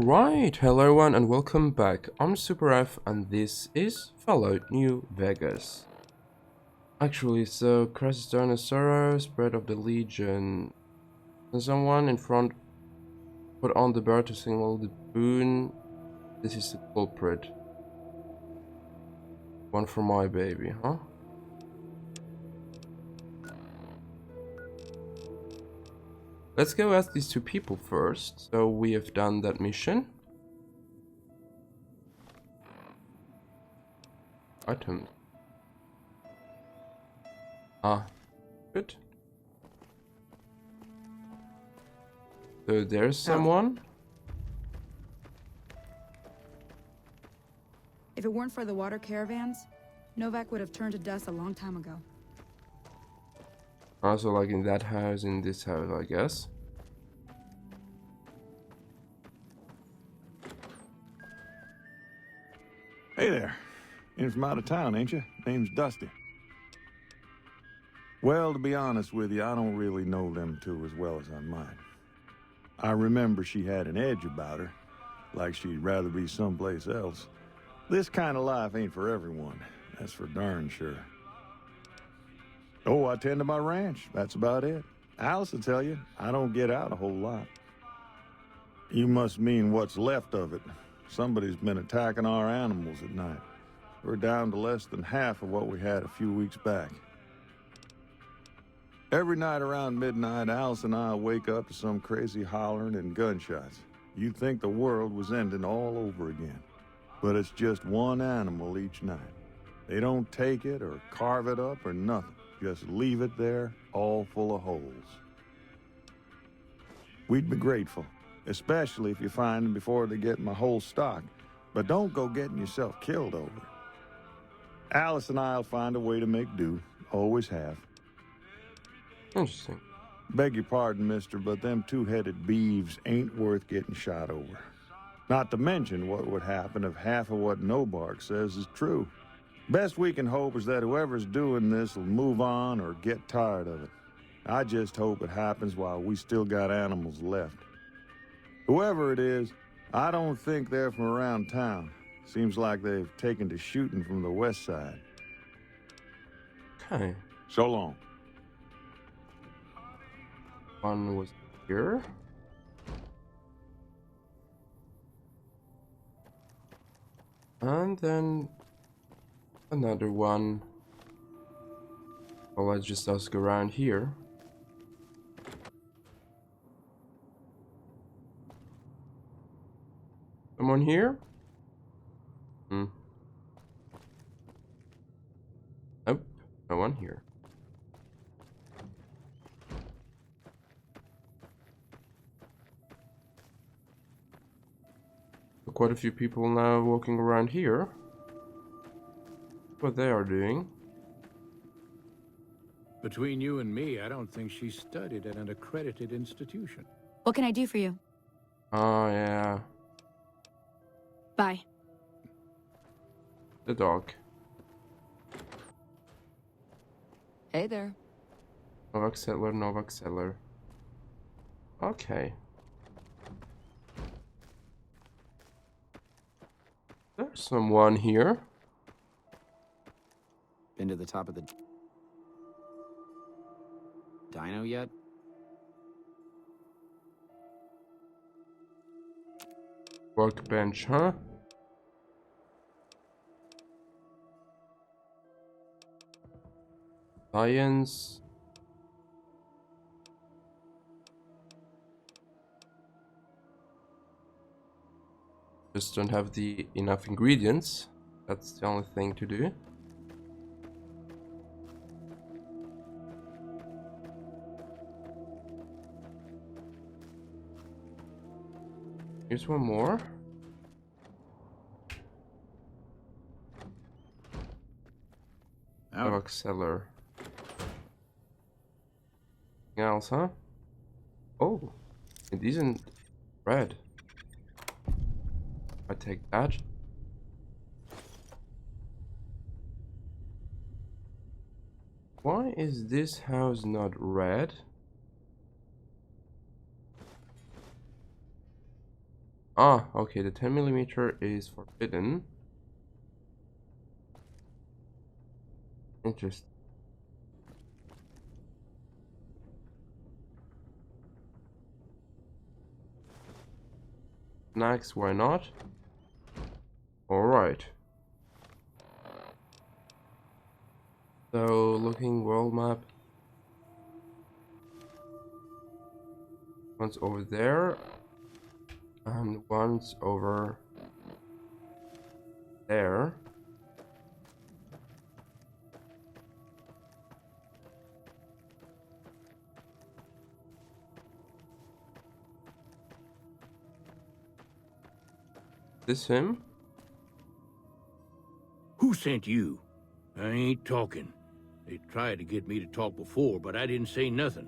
Alright, hello everyone and welcome back. I'm Super F and this is Fallout New Vegas. Actually, so Crisis Dinosaur, Spread of the Legion. And someone in front put on the bar to signal the Boone. This is the culprit. One for my baby, huh? Let's go ask these two people first. So we have done that mission. Items. Ah, good. So there's someone. If it weren't for the water caravans, Novak would have turned to dust a long time ago. Also, like in that house, in this house, I guess. Hey there. In from out of town, ain't you? Name's Dusty. Well, to be honest with you, I don't really know them two as well as I might. I remember she had an edge about her, like she'd rather be someplace else. This kind of life ain't for everyone, that's for darn sure. Oh, I tend to my ranch, that's about it. Alice will tell you, I don't get out a whole lot. You must mean what's left of it. Somebody's been attacking our animals at night. We're down to less than half of what we had a few weeks back. Every night around midnight, Alice and I wake up to some crazy hollering and gunshots. You'd think the world was ending all over again. But it's just one animal each night. They don't take it or carve it up or nothing. Just leave it there, all full of holes. We'd be grateful, especially if you find them before they get my whole stock. But don't go getting yourself killed over it. Alice and I'll find a way to make do. Always have. Interesting. Beg your pardon, mister, but them two-headed beeves ain't worth getting shot over. Not to mention what would happen if half of what Nobark says is true. Best we can hope is that whoever's doing this will move on or get tired of it. I just hope it happens while we still got animals left. Whoever it is, I don't think they're from around town. Seems like they've taken to shooting from the west side. Okay. So long. One was here. And then another one. Well, let's just ask around here. Someone here? Nope, no one here. Quite a few people now walking around here. What they are doing. Between you and me, I don't think she studied at an accredited institution. What can I do for you? Oh yeah, Bye. the dog. Hey there. Novak Settler, Novak Settler. Okay. There's someone here. Been to the top of the dino yet? Workbench, huh? Science. Just don't have the enough ingredients. That's the only thing to do. Here's one more. Novak Cellar. Anything else, huh? Oh, it isn't red. I take that. Why is this house not red? Ah, okay, the 10mm is forbidden. Interesting. Snacks, why not? Alright. So, looking world map. One's over there. And one's over there. This him? Who sent you? I ain't talking. They tried to get me to talk before, but I didn't say nothing.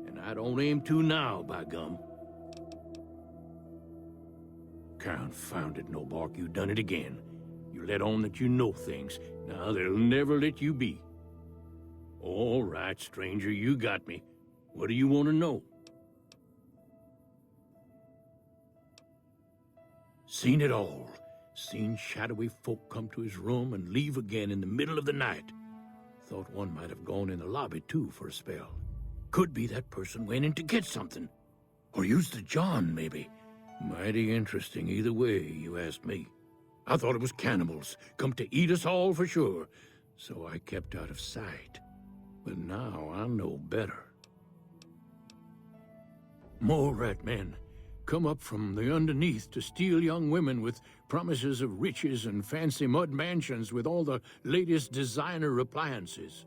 And I don't aim to now, by gum. Confounded Nobark, you done it again. You let on that you know things. Now they'll never let you be. All right, stranger, you got me. What do you want to know? Seen it all. Seen shadowy folk come to his room and leave again in the middle of the night. Thought one might have gone in the lobby, too, for a spell. Could be that person went in to get something. Or used the John, maybe. Mighty interesting either way, you asked me. I thought it was cannibals, come to eat us all for sure. So I kept out of sight. But now I know better. More rat men. Come up from the underneath to steal young women with promises of riches and fancy mud mansions with all the latest designer appliances.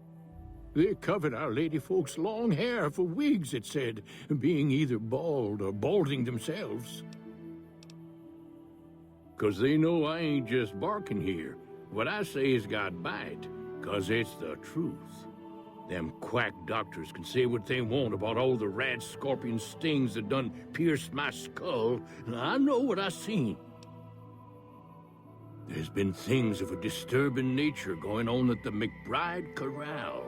They covered our lady folks' long hair for wigs, it said, being either bald or balding themselves. 'Cause they know I ain't just barking here. What I say's got bite, 'cause it's the truth. Them quack doctors can say what they want about all the rad scorpion stings that done pierced my skull, and I know what I seen. There's been things of a disturbing nature going on at the McBride Corral.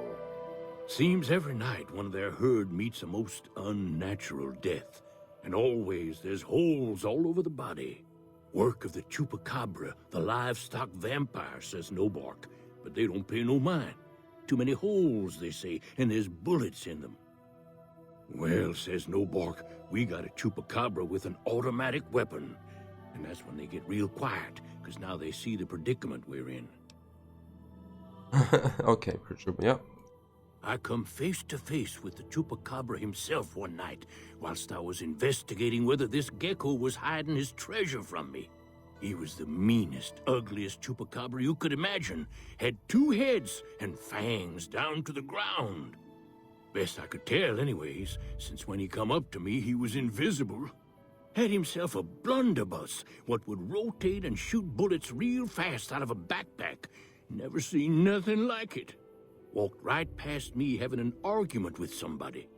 Seems every night one of their herd meets a most unnatural death, and always there's holes all over the body. Work of the chupacabra, the livestock vampire, says Nobark, but they don't pay no mind. Too many holes, they say, and there's bullets in them. Well, says Nobark, we got a chupacabra with an automatic weapon. And that's when they get real quiet, because now they see the predicament we're in. Okay, Chupa, yeah. I come face to face with the chupacabra himself one night, whilst I was investigating whether this gecko was hiding his treasure from me. He was the meanest, ugliest chupacabra you could imagine. Had 2 heads and fangs down to the ground. Best I could tell anyways, since when he come up to me, he was invisible. Had himself a blunderbuss, what would rotate and shoot bullets real fast out of a backpack. Never seen nothing like it. Walked right past me having an argument with somebody.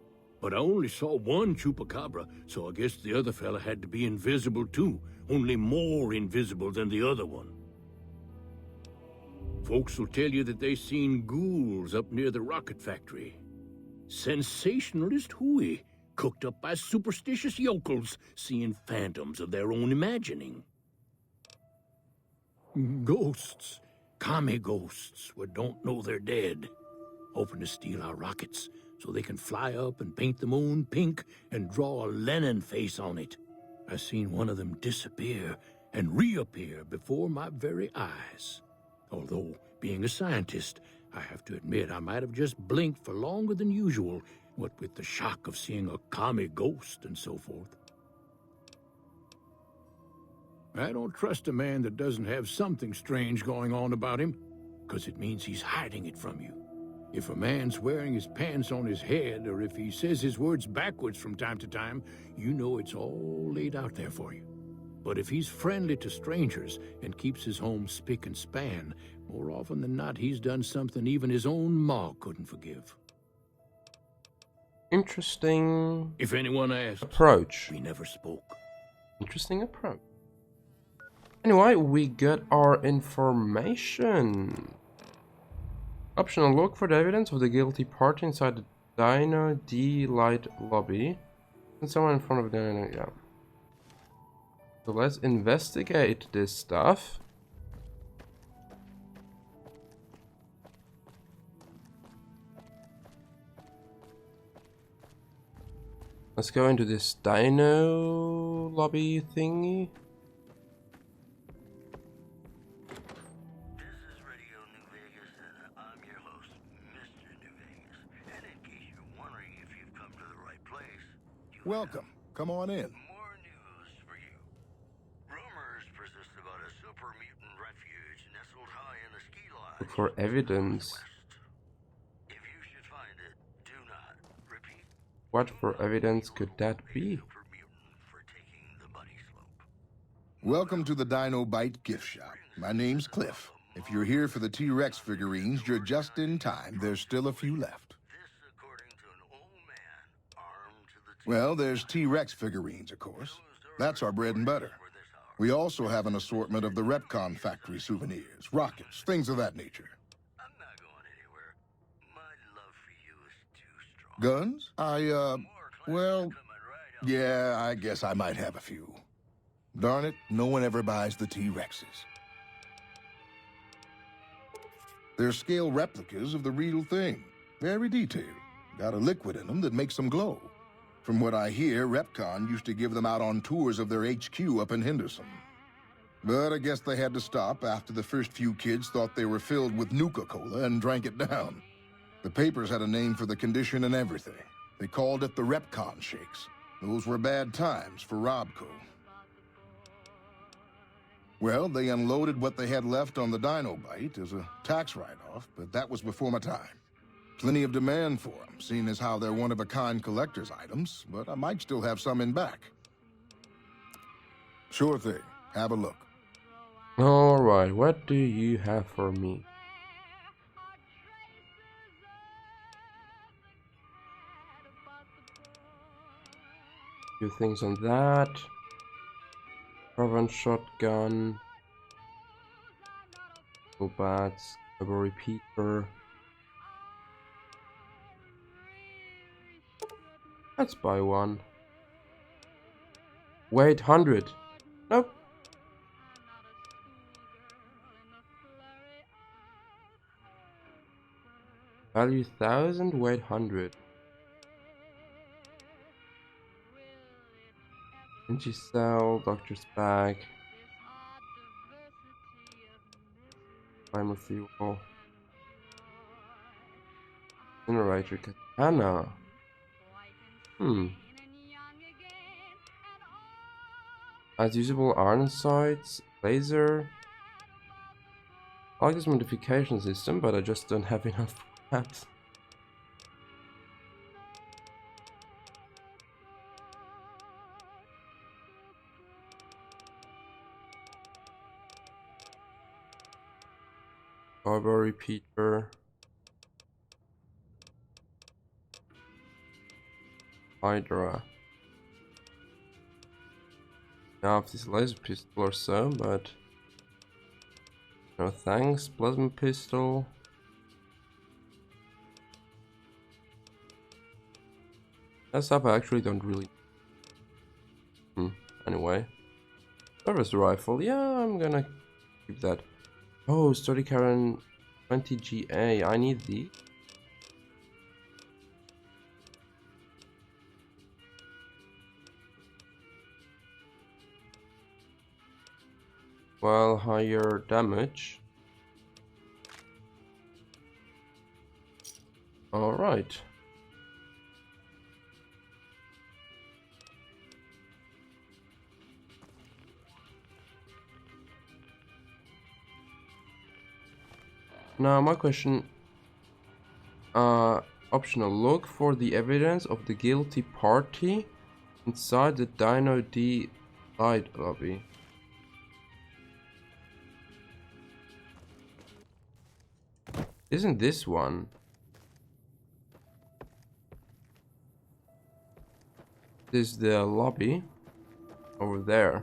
But I only saw one chupacabra, so I guess the other fella had to be invisible too, only more invisible than the other one. Folks will tell you that they seen ghouls up near the rocket factory. Sensationalist hooey, cooked up by superstitious yokels, seeing phantoms of their own imagining. Ghosts, commie ghosts, what don't know they're dead, hoping to steal our rockets, so they can fly up and paint the moon pink and draw a Lenin face on it. I seen one of them disappear and reappear before my very eyes. Although, being a scientist, I have to admit I might have just blinked for longer than usual, what with the shock of seeing a commie ghost and so forth. I don't trust a man that doesn't have something strange going on about him, 'cause it means he's hiding it from you. If a man's wearing his pants on his head, or if he says his words backwards from time to time, you know it's all laid out there for you. But if he's friendly to strangers and keeps his home spick and span, more often than not he's done something even his own ma couldn't forgive. Interesting If anyone asks, approach. we never spoke. Interesting approach. Anyway, we got our information. Optional look for the evidence of the guilty party inside the Dino D light lobby. And someone in front of the yeah. So let's investigate this stuff. Let's go into this dino lobby thingy. This is Radio New Vegas, and I'm your host, Mr. New Vegas. And in case you're wondering if you've come to the right place, you Welcome. Come on in. more news for you. Rumors persist about a super mutant refuge nestled high in the ski line. Look for evidence. If you should find it, do not repeat. What for evidence could that be? Super mutant for taking the bunny slope. Welcome to the Dino Bite gift shop. My name's Cliff. If you're here for the T-Rex figurines, you're just in time. There's still a few left. This, according to an old man armed to the teeth. Well, there's T-Rex figurines, of course. That's our bread and butter. We also have an assortment of the Repcon factory souvenirs, rockets, things of that nature. I'm not going anywhere. My love for you is too strong. Guns? Well, yeah, I guess I might have a few. Darn it, no one ever buys the T-Rexes. They're scale replicas of the real thing. Very detailed. Got a liquid in them that makes them glow. From what I hear, Repcon used to give them out on tours of their HQ up in Henderson. But I guess they had to stop after the first few kids thought they were filled with Nuka-Cola and drank it down. The papers had a name for the condition and everything. They called it the Repcon Shakes. Those were bad times for Robco. Well, they unloaded what they had left on the Dino Bite as a tax write-off, but that was before my time. Plenty of demand for them, seeing as how they're one-of-a-kind collector's items, but I might still have some in back. Sure thing. Have a look. Alright, what do you have for me? Few things on that. Carbon shotgun. No bats. Double repeater. Let's buy one. Wait, 100. Nope. Value 1000, weight 100. Energy cell, doctor's bag. Primer fuel. Generator katana. As usable iron sights, laser. I like this modification system, but I just don't have enough for that. Carbo repeater. Hydra. Now if this laser pistol or so, but no thanks. Plasma pistol. That stuff I actually don't really. Anyway, service rifle. Yeah, I'm gonna keep that. Oh, sturdy Karen 20 GA. I need these. Well, higher damage. All right. Now my question, optional, look for the evidence of the guilty party inside the Dino D side lobby. Isn't this one? This is the lobby over there.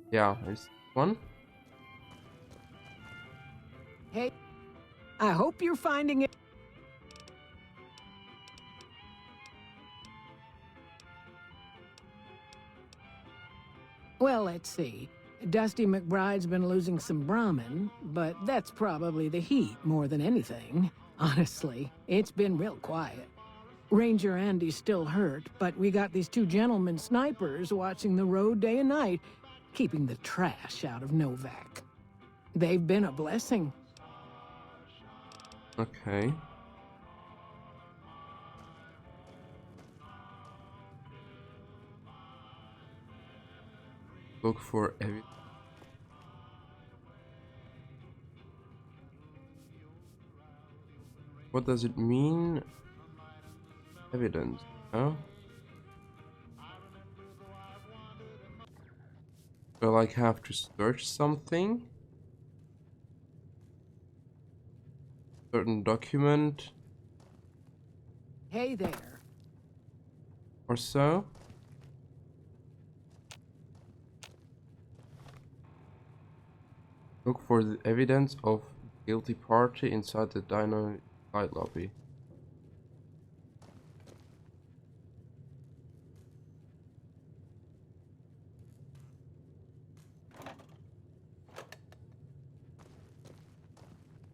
Yeah, there's one. Hey, I hope you're finding it. Well, let's see. Dusty McBride's been losing some Brahmin, but that's probably the heat more than anything. Honestly, it's been real quiet. Ranger Andy's still hurt, but we got these two gentlemen snipers watching the road day and night, keeping the trash out of Novak. They've been a blessing. Okay. Look for evidence. What does it mean? Evidence, huh? Do I like have to search something? Certain document Hey there. or so? Look for the evidence of guilty party inside the dino side lobby.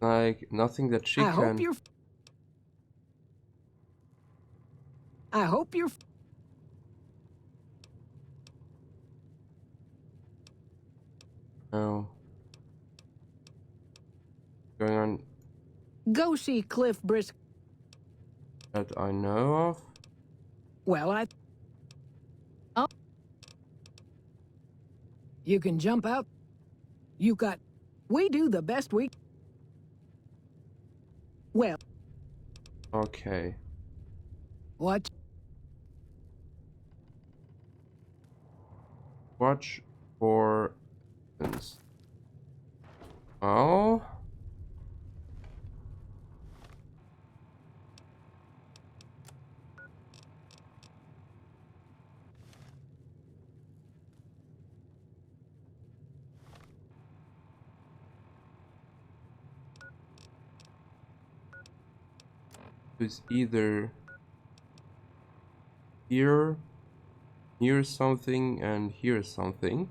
Like nothing that she I hope can. you're... I hope you're... No. Going on Go see Cliff Brisk... that I know of. Well, Oh. You can jump out. You got... We do the best we... Well, Okay. what? Watch for evidence. Oh. Is either here, near something, and here something.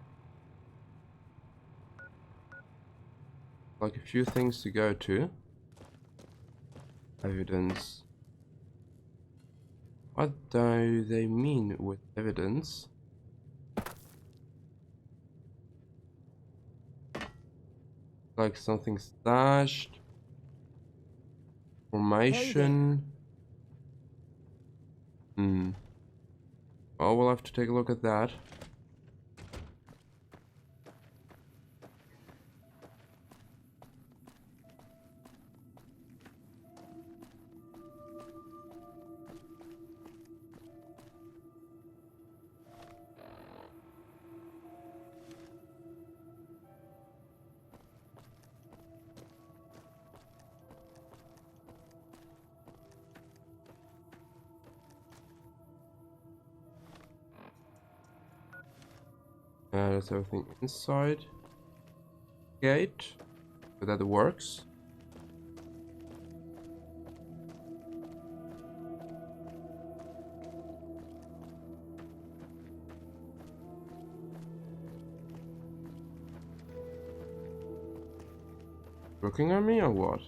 Like a few things to go to. Evidence. What do they mean with evidence? Like something stashed. Formation. Oh, we'll have to take a look at that. That's everything inside. Gate. So that works. Looking at me or what?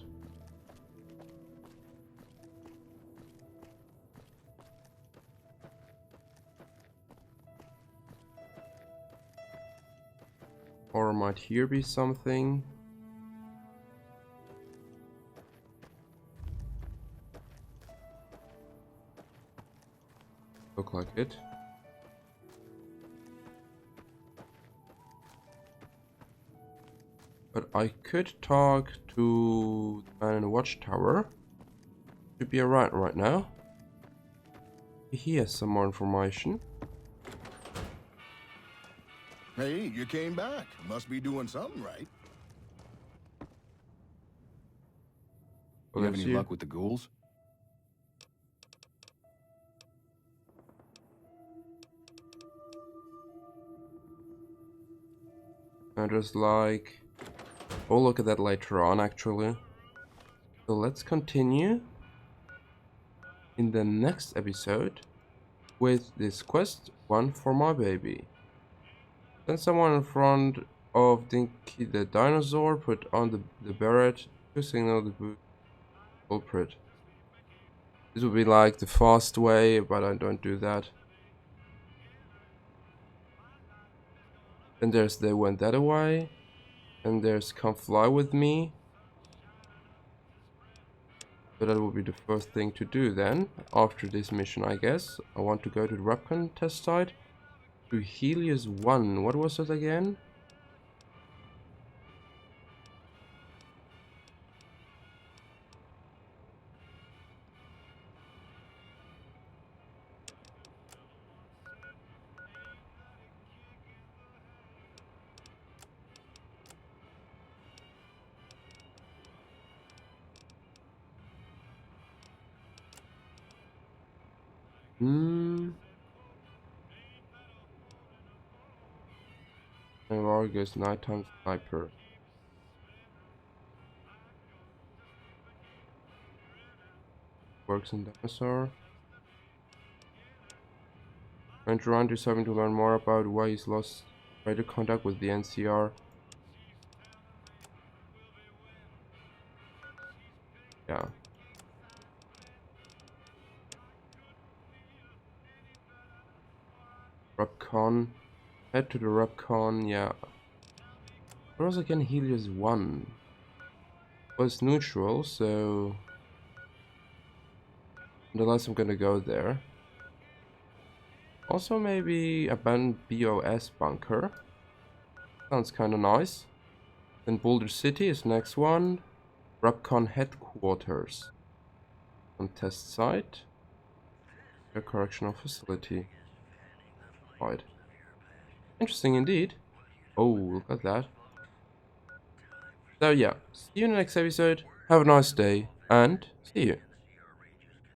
Or might here be something? Look like it. But I could talk to the man in the watchtower. Should be alright right now. He has some more information. Hey, you came back. Must be doing something right. You have Let's any see. luck with the ghouls? I just like... We'll look at that later on, actually. So let's continue in the next episode with this quest, One for My Baby. Then someone in front of Dinky the dinosaur put on the beret to signal the culprit. This would be like the fast way, but I don't do that. Then there's they went that away. And there's come fly with me. So that will be the first thing to do then, after this mission I guess. I want to go to the Repcon test site. To Helios 1, what was it again? And Vargas nighttime sniper. Works in dinosaur. And Durant is having to learn more about why he's lost radio contact with the NCR. Yeah. Repcon. Head to the Repcon, yeah. Where was again Helios 1? Well, it's neutral, so nonetheless I'm gonna go there. Also maybe abandoned BOS bunker. Sounds kinda nice. Then Boulder City is next one. Repcon headquarters. On test site. A correctional facility. Right. Interesting indeed. Oh, look at that. So yeah, see you in the next episode. Have a nice day, and see you.